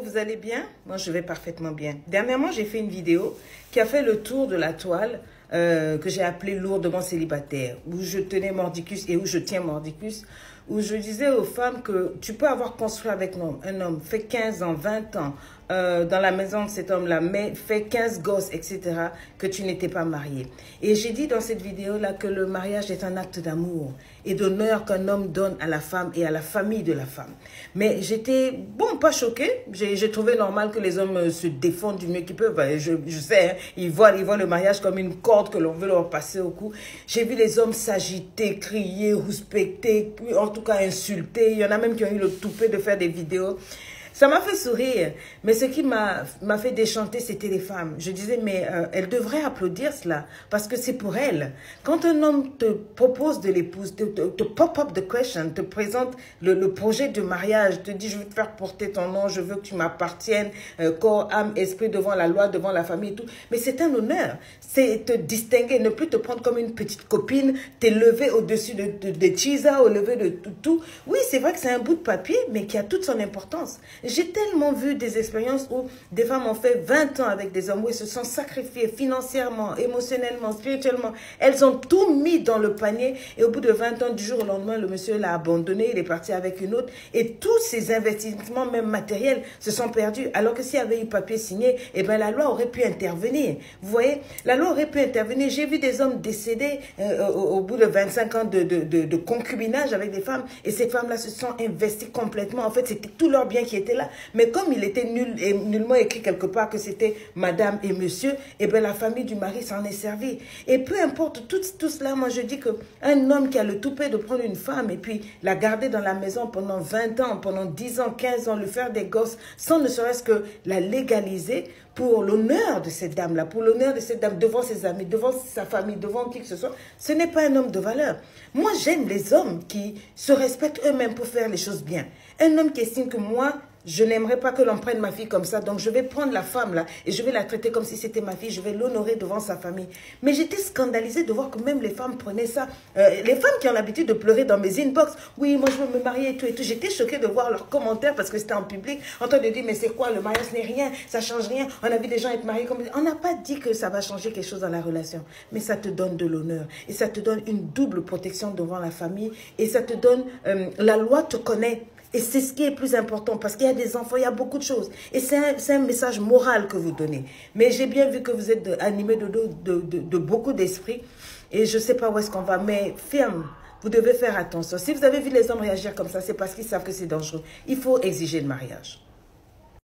Vous allez bien? Moi, je vais parfaitement bien. Dernièrement, j'ai fait une vidéo qui a fait le tour de la toile que j'ai appelée lourdement célibataire, où je tenais mordicus et où je tiens mordicus, où je disais aux femmes que tu peux avoir construit avec un homme, fait 15 ans, 20 ans, dans la maison de cet homme-là, mais fait 15 gosses, etc., que tu n'étais pas marié. Et j'ai dit dans cette vidéo-là que le mariage est un acte d'amour et d'honneur qu'un homme donne à la femme et à la famille de la femme. Mais j'étais, bon, pas choquée. J'ai trouvé normal que les hommes se défendent du mieux qu'ils peuvent. Je sais, hein, ils voient le mariage comme une corde que l'on veut leur passer au cou. J'ai vu les hommes s'agiter, crier, rouspecter, en tout cas insulter. Il y en a même qui ont eu le toupet de faire des vidéos. Ça m'a fait sourire, mais ce qui m'a fait déchanter, c'était les femmes. Je disais, mais elles devraient applaudir cela, parce que c'est pour elles. Quand un homme te propose de l'épouse, te pop-up the question, te présente le projet de mariage, te dit, je veux te faire porter ton nom, je veux que tu m'appartiennes, corps, âme, esprit, devant la loi, devant la famille et tout. Mais c'est un honneur, c'est te distinguer, ne plus te prendre comme une petite copine, t'élever au-dessus de Chisa, au lever de tout. Oui, c'est vrai que c'est un bout de papier, mais qui a toute son importance. J'ai tellement vu des expériences où des femmes ont fait 20 ans avec des hommes où ils se sont sacrifiés financièrement, émotionnellement, spirituellement. Elles ont tout mis dans le panier et au bout de 20 ans, du jour au lendemain, le monsieur l'a abandonné, il est parti avec une autre et tous ces investissements, même matériels, se sont perdus. Alors que s'il y avait eu papier signé, eh ben, la loi aurait pu intervenir. Vous voyez, la loi aurait pu intervenir. J'ai vu des hommes décédés au bout de 25 ans de concubinage avec des femmes et ces femmes-là se sont investies complètement. En fait, c'était tout leur bien qui était là. Mais comme il était nullement écrit quelque part que c'était madame et monsieur, et bien la famille du mari s'en est servie. Et peu importe tout cela, moi je dis qu'un homme qui a le toupet de prendre une femme et puis la garder dans la maison pendant 20 ans, pendant 10 ans, 15 ans, lui faire des gosses, sans ne serait-ce que la légaliser pour l'honneur de cette dame-là, pour l'honneur de cette dame devant ses amis, devant sa famille, devant qui que ce soit, ce n'est pas un homme de valeur. Moi, j'aime les hommes qui se respectent eux-mêmes pour faire les choses bien. Un homme qui estime que moi, je n'aimerais pas que l'on prenne ma fille comme ça, donc je vais prendre la femme là et je vais la traiter comme si c'était ma fille, je vais l'honorer devant sa famille. Mais j'étais scandalisée de voir que même les femmes prenaient ça. Les femmes qui ont l'habitude de pleurer dans mes inbox, oui, moi je veux me marier et tout et tout. J'étais choquée de voir leurs commentaires parce que c'était en public, en train de dire, mais c'est quoi, le mariage n'est rien, ça change rien. On a vu des gens être mariés comme... On n'a pas dit que ça va changer quelque chose dans la relation, mais ça te donne de l'honneur et ça te donne une double protection devant la famille et ça te donne... la loi te connaît. Et c'est ce qui est plus important parce qu'il y a des enfants, il y a beaucoup de choses. Et c'est un message moral que vous donnez. Mais j'ai bien vu que vous êtes animé de beaucoup d'esprit. Et je ne sais pas où est-ce qu'on va, mais ferme. Vous devez faire attention. Si vous avez vu les hommes réagir comme ça, c'est parce qu'ils savent que c'est dangereux. Il faut exiger le mariage.